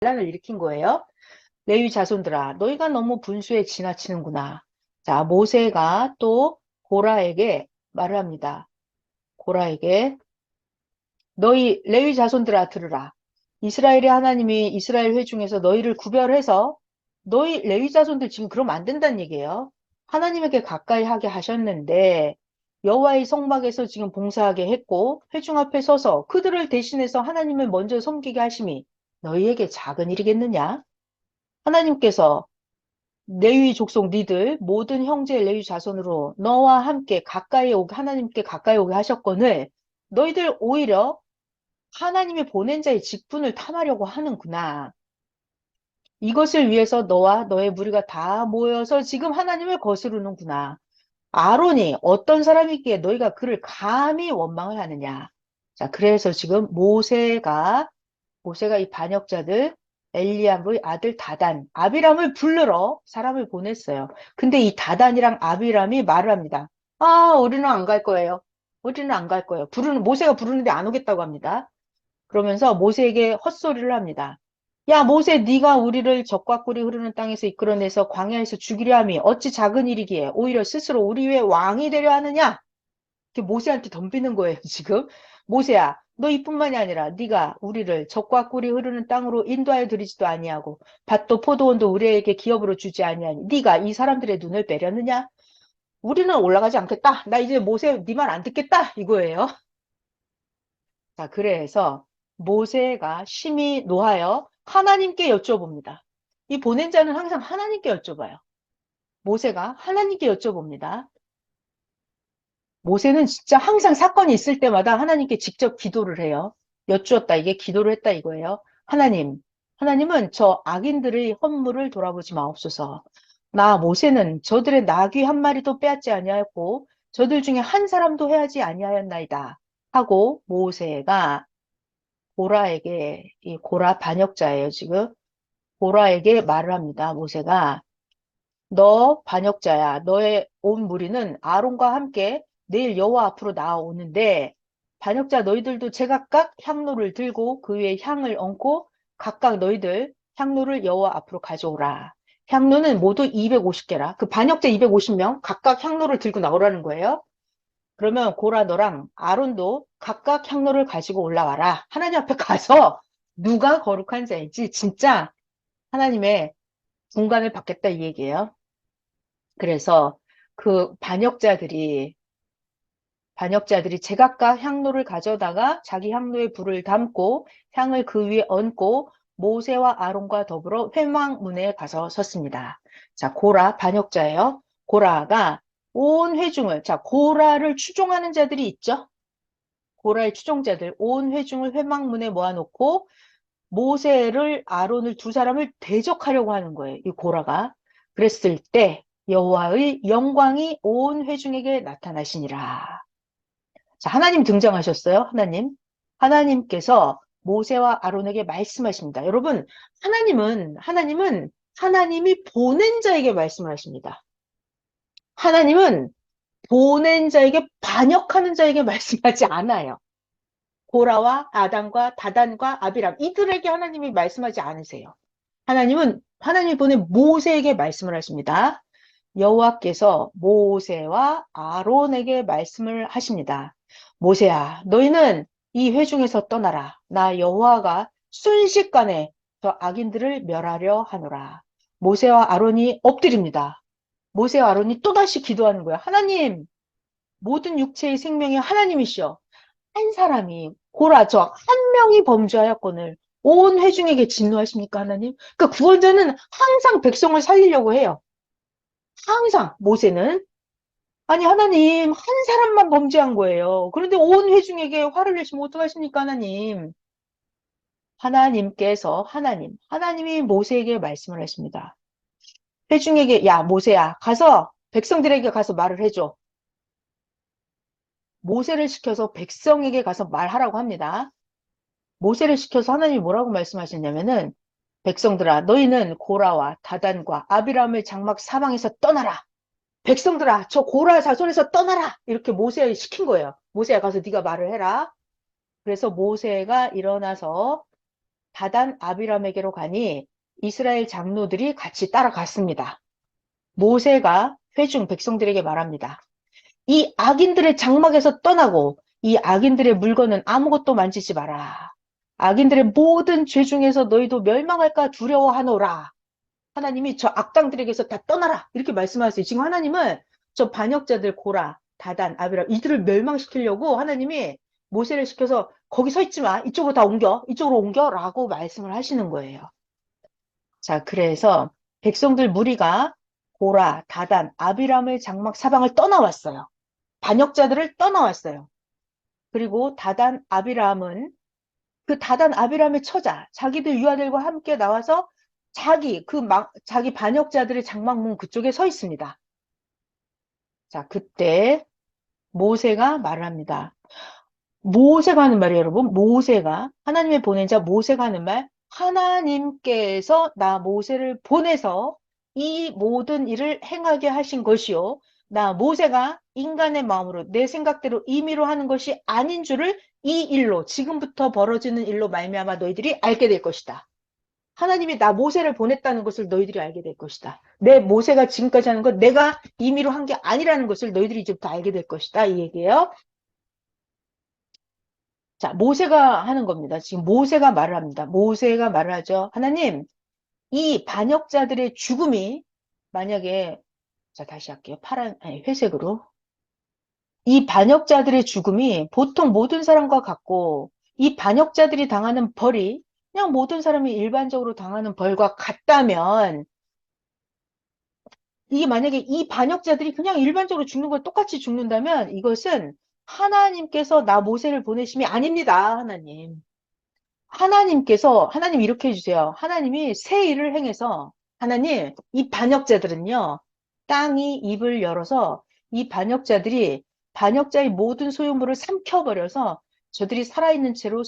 반란을 일으킨 거예요. 레위 자손들아, 너희가 너무 분수에 지나치는구나. 자, 모세가 또 고라에게 말을 합니다. 고라에게 너희 레위 자손들아 들으라. 이스라엘의 하나님이 이스라엘 회중에서 너희를 구별해서 너희 레위 자손들 지금 그러면 안 된다는 얘기예요. 하나님에게 가까이 하게 하셨는데 여호와의 성막에서 지금 봉사하게 했고 회중 앞에 서서 그들을 대신해서 하나님을 먼저 섬기게 하심이 너희에게 작은 일이겠느냐? 하나님께서 레위 족속 니들 모든 형제 레위 자손으로 너와 함께 가까이 오게 하나님께 가까이 오게 하셨거늘 너희들 오히려 하나님이 보낸 자의 직분을 탐하려고 하는구나. 이것을 위해서 너와 너의 무리가 다 모여서 지금 하나님을 거스르는구나. 아론이 어떤 사람이기에 너희가 그를 감히 원망을 하느냐. 자, 그래서 지금 모세가 이 반역자들 엘리압의 아들 다단, 아비람을 부르러 사람을 보냈어요. 근데 이 다단이랑 아비람이 말을 합니다. 아, 우리는 안 갈 거예요. 우리는 안 갈 거예요. 모세가 부르는데 안 오겠다고 합니다. 그러면서 모세에게 헛소리를 합니다. 야, 모세, 네가 우리를 적과 꿀이 흐르는 땅에서 이끌어내서 광야에서 죽이려 함이 어찌 작은 일이기에 오히려 스스로 우리 위에 왕이 되려 하느냐? 이렇게 모세한테 덤비는 거예요, 지금. 모세야, 너 이뿐만이 아니라 네가 우리를 적과 꿀이 흐르는 땅으로 인도하여 드리지도 아니하고 밭도 포도원도 우리에게 기업으로 주지 아니하니 네가 이 사람들의 눈을 빼렸느냐? 우리는 올라가지 않겠다. 나 이제 모세 네 말 안 듣겠다. 이거예요. 자, 그래서 모세가 심히 노하여 하나님께 여쭤봅니다. 이 보낸 자는 항상 하나님께 여쭤봐요. 모세가 하나님께 여쭤봅니다. 모세는 진짜 항상 사건이 있을 때마다 하나님께 직접 기도를 해요. 여쭈었다. 이게 기도를 했다 이거예요. 하나님은 저 악인들의 헌물을 돌아보지 마옵소서. 나 모세는 저들의 나귀 한 마리도 빼앗지 아니하였고 저들 중에 한 사람도 해하지 아니하였나이다. 하고 모세가 고라에게 이 고라 반역자예요, 지금. 고라에게 말을 합니다. 모세가 너 반역자야. 너의 온 무리는 아론과 함께 내일 여호와 앞으로 나아오는데 반역자 너희들도 제각각 향로를 들고 그 위에 향을 얹고 각각 너희들 향로를 여호와 앞으로 가져오라. 향로는 모두 250개라. 그 반역자 250명 각각 향로를 들고 나오라는 거예요. 그러면 고라 너랑 아론도 각각 향로를 가지고 올라와라. 하나님 앞에 가서 누가 거룩한 자인지 진짜 하나님의 분간을 받겠다 이 얘기예요. 그래서 그 반역자들이 제각각 향로를 가져다가 자기 향로에 불을 담고 향을 그 위에 얹고 모세와 아론과 더불어 회막문에 가서 섰습니다. 자, 고라 반역자예요. 고라가 온 회중을, 자, 고라를 추종하는 자들이 있죠. 고라의 추종자들 온 회중을 회막문에 모아놓고 모세를 아론을 두 사람을 대적하려고 하는 거예요. 이 고라가. 그랬을 때 여호와의 영광이 온 회중에게 나타나시니라. 자, 하나님 등장하셨어요. 하나님께서 모세와 아론에게 말씀하십니다. 여러분, 하나님이 보낸 자에게 말씀을 하십니다. 하나님은 보낸 자에게 반역하는 자에게 말씀하지 않아요. 고라와 아단과 다단과 아비람 이들에게 하나님이 말씀하지 않으세요. 하나님이 보낸 모세에게 말씀을 하십니다. 여호와께서 모세와 아론에게 말씀을 하십니다. 모세야, 너희는 이 회중에서 떠나라. 나 여호와가 순식간에 저 악인들을 멸하려 하노라. 모세와 아론이 엎드립니다. 모세와 아론이 또다시 기도하는 거야. 하나님, 모든 육체의 생명이 하나님이시여. 한 사람이 고라 저 한 명이 범죄하였거늘 온 회중에게 진노하십니까 하나님? 그러니까 구원자는 항상 백성을 살리려고 해요. 항상 모세는 아니 하나님 한 사람만 범죄한 거예요. 그런데 온 회중에게 화를 내시면 어떡하십니까 하나님? 하나님이 모세에게 말씀을 하십니다. 회중에게 야 모세야 가서 백성들에게 가서 말을 해줘. 모세를 시켜서 백성에게 가서 말하라고 합니다. 모세를 시켜서 하나님이 뭐라고 말씀하셨냐면은 백성들아 너희는 고라와 다단과 아비람의 장막 사방에서 떠나라. 백성들아 저 고라 자손에서 떠나라. 이렇게 모세에 시킨 거예요. 모세야 가서 네가 말을 해라. 그래서 모세가 일어나서 다단 아비람에게로 가니 이스라엘 장로들이 같이 따라갔습니다. 모세가 회중 백성들에게 말합니다. 이 악인들의 장막에서 떠나고 이 악인들의 물건은 아무것도 만지지 마라. 악인들의 모든 죄 중에서 너희도 멸망할까 두려워하노라. 하나님이 저 악당들에게서 다 떠나라. 이렇게 말씀하세요. 지금 하나님은 저 반역자들 고라, 다단, 아비람 이들을 멸망시키려고 하나님이 모세를 시켜서 거기 서 있지 마. 이쪽으로 다 옮겨. 이쪽으로 옮겨. 라고 말씀을 하시는 거예요. 자, 그래서 백성들 무리가 고라, 다단, 아비람의 장막 사방을 떠나왔어요. 반역자들을 떠나왔어요. 그리고 다단 아비람은 그 다단 아비람의 처자, 자기들 유아들과 함께 나와서 자기 반역자들의 장막문 그쪽에 서 있습니다. 자, 그때 모세가 말을 합니다. 모세가 하는 말이에요, 여러분. 모세가, 하나님의 보낸 자 모세가 하는 말, 하나님께서 나 모세를 보내서 이 모든 일을 행하게 하신 것이요. 나 모세가 인간의 마음으로 내 생각대로 임의로 하는 것이 아닌 줄을 이 일로, 지금부터 벌어지는 일로 말미암아 너희들이 알게 될 것이다. 하나님이 나 모세를 보냈다는 것을 너희들이 알게 될 것이다. 내 모세가 지금까지 하는 것 내가 임의로 한 게 아니라는 것을 너희들이 이제부터 알게 될 것이다. 이 얘기예요. 자, 모세가 하는 겁니다. 지금 모세가 말을 합니다. 모세가 말을 하죠. 하나님, 이 반역자들의 죽음이 만약에, 자, 다시 할게요. 아니, 회색으로. 이 반역자들의 죽음이 보통 모든 사람과 같고, 이 반역자들이 당하는 벌이 그냥 모든 사람이 일반적으로 당하는 벌과 같다면, 이게 만약에 이 반역자들이 그냥 일반적으로 죽는 걸 똑같이 죽는다면, 이것은 하나님께서 나 모세를 보내심이 아닙니다, 하나님. 하나님 이렇게 해주세요. 하나님이 새 일을 행해서, 하나님, 이 반역자들은요, 땅이 입을 열어서 이 반역자들이 반역자의 모든 소유물을 삼켜버려서 저들이 살아있는 채로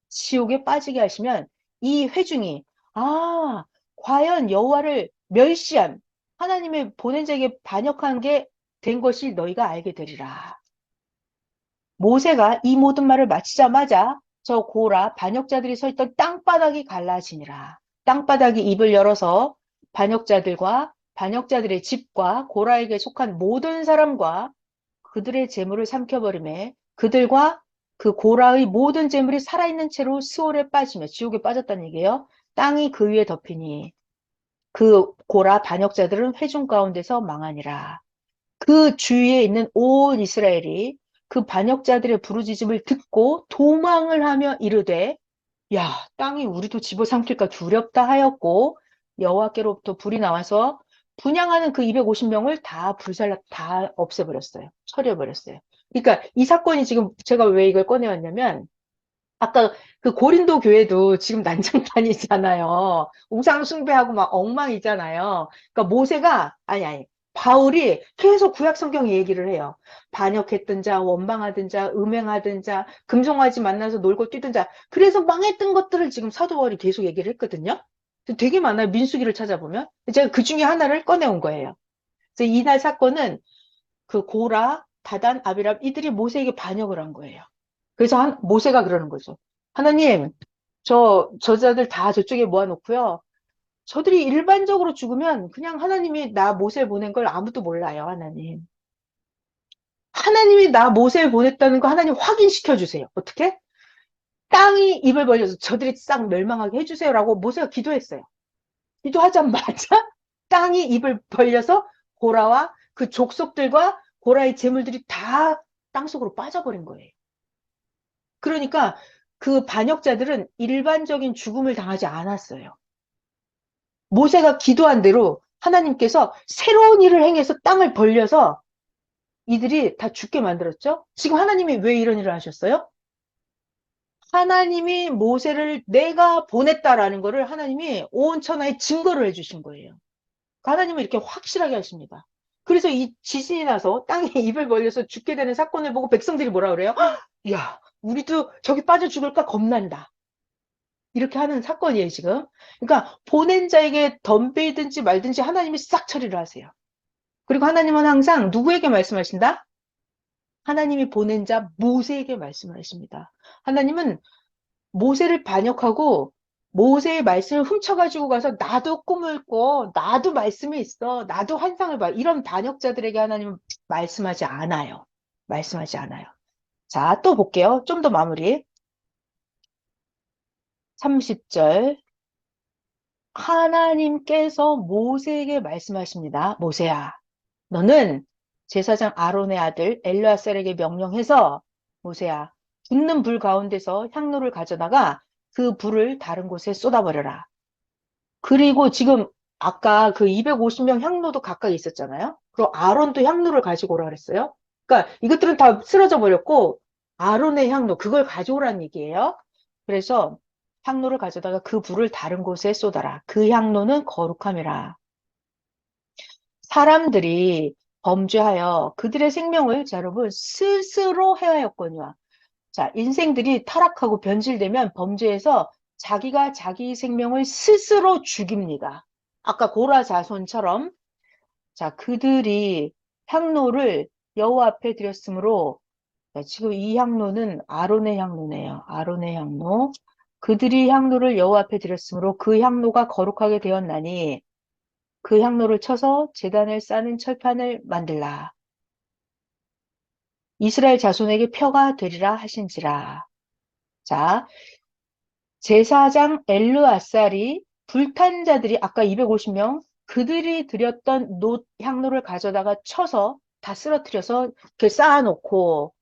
지옥에 빠지게 하시면 이 회중이, 아, 과연 여호와를 멸시한 하나님의 보낸 자에게 반역한 게 된 것이 너희가 알게 되리라. 모세가 이 모든 말을 마치자마자 저 고라 반역자들이 서 있던 땅바닥이 갈라지니라. 땅바닥이 입을 열어서 반역자들과 반역자들의 집과 고라에게 속한 모든 사람과 그들의 재물을 삼켜버리매 그들과 그 고라의 모든 재물이 살아있는 채로 스올에 빠지며 지옥에 빠졌다는 얘기예요. 땅이 그 위에 덮이니 그 고라 반역자들은 회중 가운데서 망하니라. 그 주위에 있는 온 이스라엘이 그 반역자들의 부르짖음을 듣고 도망을 하며 이르되 야 땅이 우리도 집어삼킬까 두렵다 하였고 여호와께로부터 불이 나와서 분향하는 그 250명을 다 불살라 다 없애버렸어요. 처리해버렸어요. 그러니까 이 사건이 지금 제가 왜 이걸 꺼내왔냐면 아까 그 고린도 교회도 지금 난장판이잖아요. 우상 숭배하고 막 엉망이잖아요. 그러니까 아니, 바울이 계속 구약 성경 얘기를 해요. 반역했던 자, 원망하던 자, 음행하던 자, 금송아지 만나서 놀고 뛰던 자. 그래서 망했던 것들을 지금 사도 바울이 계속 얘기를 했거든요. 되게 많아요. 민수기를 찾아보면. 제가 그 중에 하나를 꺼내온 거예요. 그래서 이날 사건은 그 고라, 다단, 아비람 이들이 모세에게 반역을 한 거예요. 그래서 모세가 그러는 거죠. 하나님, 저자들 다 저쪽에 모아놓고요. 저들이 일반적으로 죽으면 그냥 하나님이 나 모세를 보낸 걸 아무도 몰라요, 하나님. 하나님이 나 모세를 보냈다는 거 하나님 확인시켜 주세요. 어떻게? 땅이 입을 벌려서 저들이 싹 멸망하게 해주세요라고 모세가 기도했어요. 기도하자마자 땅이 입을 벌려서 고라와 그 족속들과 고라의 재물들이 다 땅속으로 빠져버린 거예요. 그러니까 그 반역자들은 일반적인 죽음을 당하지 않았어요. 모세가 기도한 대로 하나님께서 새로운 일을 행해서 땅을 벌려서 이들이 다 죽게 만들었죠. 지금 하나님이 왜 이런 일을 하셨어요? 하나님이 모세를 내가 보냈다라는 것을 하나님이 온 천하에 증거를 해주신 거예요. 하나님은 이렇게 확실하게 하십니다. 그래서 이 지진이 나서 땅에 입을 벌려서 죽게 되는 사건을 보고 백성들이 뭐라 그래요? 야, 우리도 저기 빠져 죽을까 겁난다. 이렇게 하는 사건이에요, 지금. 그러니까 보낸 자에게 덤비든지 말든지 하나님이 싹 처리를 하세요. 그리고 하나님은 항상 누구에게 말씀하신다? 하나님이 보낸 자 모세에게 말씀을 하십니다. 하나님은 모세를 반역하고 모세의 말씀을 훔쳐가지고 가서 나도 꿈을 꿔, 나도 말씀이 있어, 나도 환상을 봐. 이런 반역자들에게 하나님은 말씀하지 않아요. 말씀하지 않아요. 자, 또 볼게요. 좀 더 마무리. 30절. 하나님께서 모세에게 말씀하십니다. 모세야, 너는 제사장 아론의 아들 엘르아살에게 명령해서 모세야, 붙는 불 가운데서 향로를 가져다가 그 불을 다른 곳에 쏟아버려라. 그리고 지금 아까 그 250명 향로도 각각 있었잖아요. 그리고 아론도 향로를 가지고 오라 그랬어요. 그러니까 이것들은 다 쓰러져 버렸고 아론의 향로 그걸 가져오라는 얘기예요. 그래서 향로를 가져다가 그 불을 다른 곳에 쏟아라. 그 향로는 거룩함이라. 사람들이 범죄하여 그들의 생명을 자 여러분 스스로 해하였거니와. 자, 인생들이 타락하고 변질되면 범죄에서 자기가 자기 생명을 스스로 죽입니다. 아까 고라 자손처럼 자, 그들이 향로를 여호와 앞에 드렸으므로 자, 지금 이 향로는 아론의 향로네요. 아론의 향로. 그들이 향로를 여호와 앞에 드렸으므로 그 향로가 거룩하게 되었나니 그 향로를 쳐서 제단을 싸는 철판을 만들라. 이스라엘 자손에게 표가 되리라 하신지라. 자, 제사장 엘르아살이 불탄 자들이 아까 250명 그들이 드렸던 놋 향로를 가져다가 쳐서 다 쓰러뜨려서 이렇게 쌓아놓고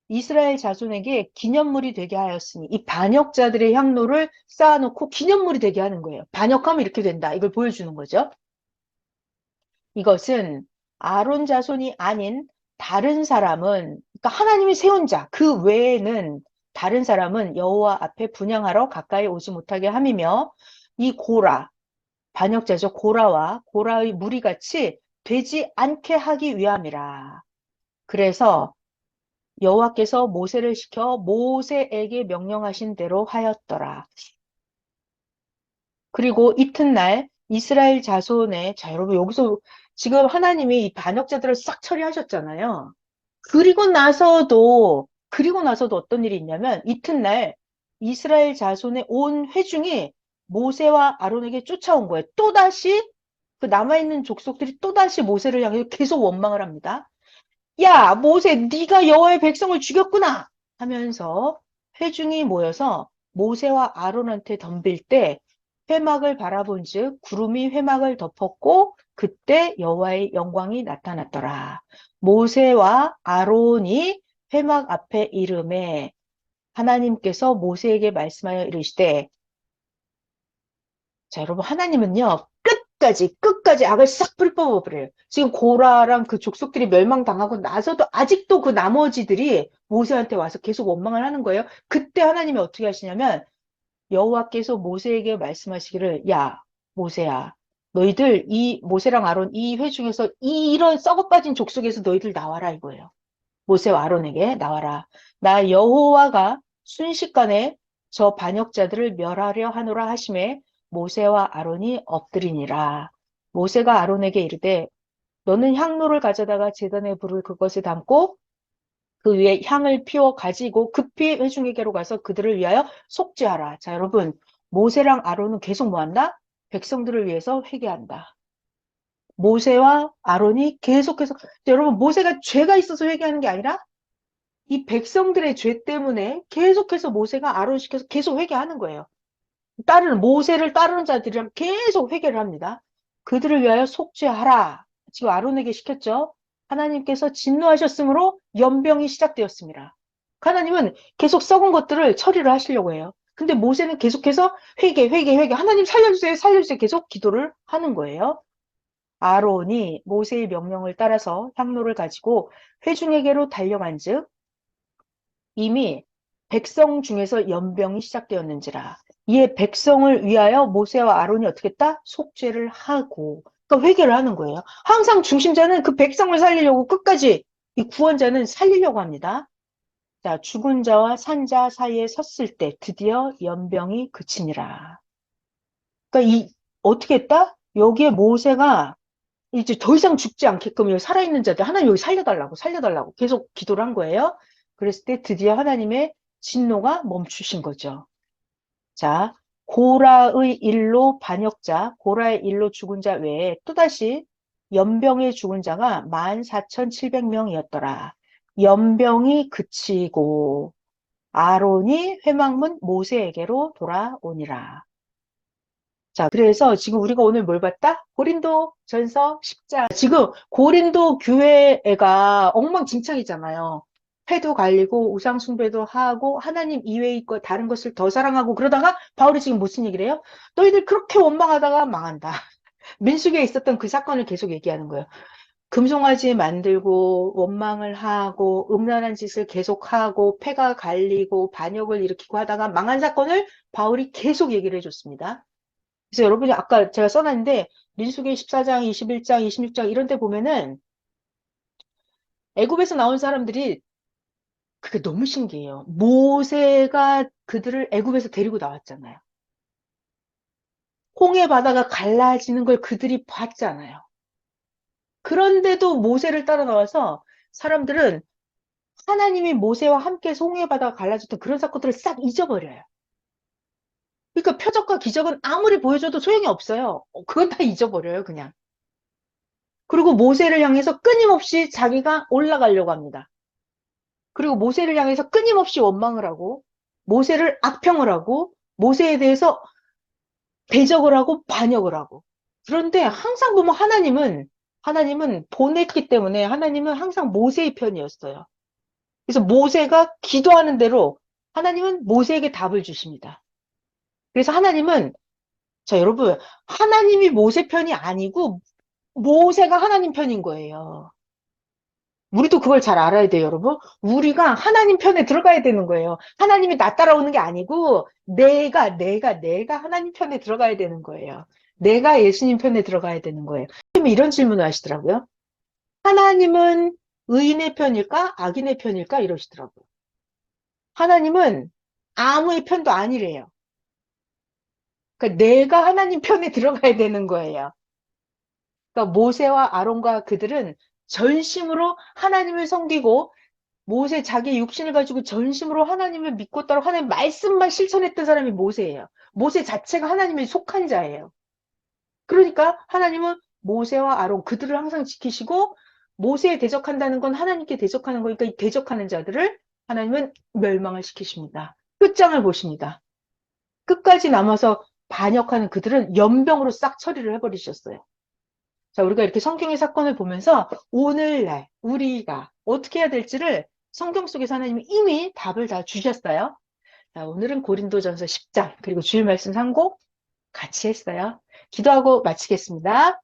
이스라엘 자손에게 기념물이 되게 하였으니 이 반역자들의 향로를 쌓아놓고 기념물이 되게 하는 거예요. 반역하면 이렇게 된다. 이걸 보여주는 거죠. 이것은 아론 자손이 아닌 다른 사람은 그러니까 하나님이 세운 자 그 외에는 다른 사람은 여호와 앞에 분향하러 가까이 오지 못하게 함이며 이 고라 반역자죠. 고라와 고라의 무리같이 되지 않게 하기 위함이라. 그래서 여호와께서 모세를 시켜 모세에게 명령하신 대로 하였더라. 그리고 이튿날 이스라엘 자손의 자 여러분 여기서 지금 하나님이 이 반역자들을 싹 처리하셨잖아요. 그리고 나서도 어떤 일이 있냐면 이튿날 이스라엘 자손의 온 회중이 모세와 아론에게 쫓아온 거예요. 또다시 그 남아있는 족속들이 또다시 모세를 향해 계속 원망을 합니다. 야, 모세, 네가 여호와의 백성을 죽였구나 하면서 회중이 모여서 모세와 아론한테 덤빌 때 회막을 바라본즉 구름이 회막을 덮었고 그때 여호와의 영광이 나타났더라. 모세와 아론이 회막 앞에 이름에 하나님께서 모세에게 말씀하여 이르시되 자, 여러분, 하나님은요, 끝까지 악을 싹 뿌리 뽑아버려요. 지금 고라랑 그 족속들이 멸망당하고 나서도 아직도 그 나머지들이 모세한테 와서 계속 원망을 하는 거예요. 그때 하나님이 어떻게 하시냐면, 여호와께서 모세에게 말씀하시기를, 야, 모세야, 너희들 이 모세랑 아론 이 회중에서 이런 썩어빠진 족속에서 너희들 나와라 이거예요. 모세와 아론에게 나와라. 나 여호와가 순식간에 저 반역자들을 멸하려 하노라 하심에 모세와 아론이 엎드리니라. 모세가 아론에게 이르되 너는 향로를 가져다가 제단에 불을 그것에 담고 그 위에 향을 피워 가지고 급히 회중에게로 가서 그들을 위하여 속죄하라. 자, 여러분, 모세랑 아론은 계속 뭐 한다? 백성들을 위해서 회개한다. 모세와 아론이 계속해서 여러분 모세가 죄가 있어서 회개하는 게 아니라 이 백성들의 죄 때문에 계속해서 모세가 아론 시켜서 계속 회개하는 거예요. 모세를 따르는 자들이랑 계속 회개를 합니다. 그들을 위하여 속죄하라. 지금 아론에게 시켰죠. 하나님께서 진노하셨으므로 연병이 시작되었습니다. 하나님은 계속 썩은 것들을 처리를 하시려고 해요. 근데 모세는 계속해서 회개. 하나님 살려주세요, 살려주세요. 계속 기도를 하는 거예요. 아론이 모세의 명령을 따라서 향로를 가지고 회중에게로 달려간즉 이미 백성 중에서 연병이 시작되었는지라. 이에 백성을 위하여 모세와 아론이 어떻게 했다? 속죄를 하고 그러니까 회개를 하는 거예요. 항상 중심자는 그 백성을 살리려고 끝까지 이 구원자는 살리려고 합니다. 자, 죽은 자와 산 자 사이에 섰을 때 드디어 연병이 그치니라. 그러니까 어떻게 했다? 여기에 모세가 이제 더 이상 죽지 않게끔 여기 살아있는 자들 하나님 여기 살려달라고 계속 기도를 한 거예요. 그랬을 때 드디어 하나님의 진노가 멈추신 거죠. 자, 고라의 일로 반역자, 고라의 일로 죽은 자 외에 또다시 연병에 죽은 자가 14,700명이었더라. 연병이 그치고 아론이 회막문 모세에게로 돌아오니라. 자, 그래서 지금 우리가 오늘 뭘 봤다? 고린도 전서 10장. 지금 고린도 교회가 엉망진창이잖아요. 회도 갈리고 우상숭배도 하고 하나님 이외의 것 다른 것을 더 사랑하고 그러다가 바울이 지금 무슨 얘기를 해요? 너희들 그렇게 원망하다가 망한다. 민수기에 있었던 그 사건을 계속 얘기하는 거예요. 금송아지 만들고 원망을 하고 음란한 짓을 계속하고 패가 갈리고 반역을 일으키고 하다가 망한 사건을 바울이 계속 얘기를 해줬습니다. 그래서 여러분이 아까 제가 써놨는데 민수기 14장, 21장, 26장 이런 데 보면은 애굽에서 나온 사람들이 그게 너무 신기해요. 모세가 그들을 애굽에서 데리고 나왔잖아요. 홍해 바다가 갈라지는 걸 그들이 봤잖아요. 그런데도 모세를 따라 나와서 사람들은 하나님이 모세와 함께 홍해 바다가 갈라졌던 그런 사건들을 싹 잊어버려요. 그러니까 표적과 기적은 아무리 보여줘도 소용이 없어요. 그건 다 잊어버려요, 그냥. 그리고 모세를 향해서 끊임없이 자기가 올라가려고 합니다. 그리고 모세를 향해서 끊임없이 원망을 하고, 모세를 악평을 하고, 모세에 대해서 대적을 하고, 반역을 하고. 그런데 항상 보면 하나님은 보냈기 때문에 하나님은 항상 모세의 편이었어요. 그래서 모세가 기도하는 대로 하나님은 모세에게 답을 주십니다. 그래서 하나님은, 자, 여러분, 하나님이 모세 편이 아니고 모세가 하나님 편인 거예요. 우리도 그걸 잘 알아야 돼요, 여러분. 우리가 하나님 편에 들어가야 되는 거예요. 하나님이 나 따라오는 게 아니고, 내가 하나님 편에 들어가야 되는 거예요. 내가 예수님 편에 들어가야 되는 거예요. 하나님은 이런 질문을 하시더라고요. 하나님은 의인의 편일까? 악인의 편일까? 이러시더라고요. 하나님은 아무의 편도 아니래요. 그러니까 내가 하나님 편에 들어가야 되는 거예요. 그러니까 모세와 아론과 그들은 전심으로 하나님을 섬기고 모세 자기 육신을 가지고 전심으로 하나님을 믿고 따라 하나님 말씀만 실천했던 사람이 모세예요. 모세 자체가 하나님에 속한 자예요. 그러니까 하나님은 모세와 아론 그들을 항상 지키시고 모세에 대적한다는 건 하나님께 대적하는 거니까 이 대적하는 자들을 하나님은 멸망을 시키십니다. 끝장을 보십니다. 끝까지 남아서 반역하는 그들은 연병으로 싹 처리를 해버리셨어요. 자, 우리가 이렇게 성경의 사건을 보면서 오늘날 우리가 어떻게 해야 될지를 성경 속에서 하나님이 이미 답을 다 주셨어요. 자, 오늘은 고린도전서 10장 그리고 주일 말씀 상고 같이 했어요. 기도하고 마치겠습니다.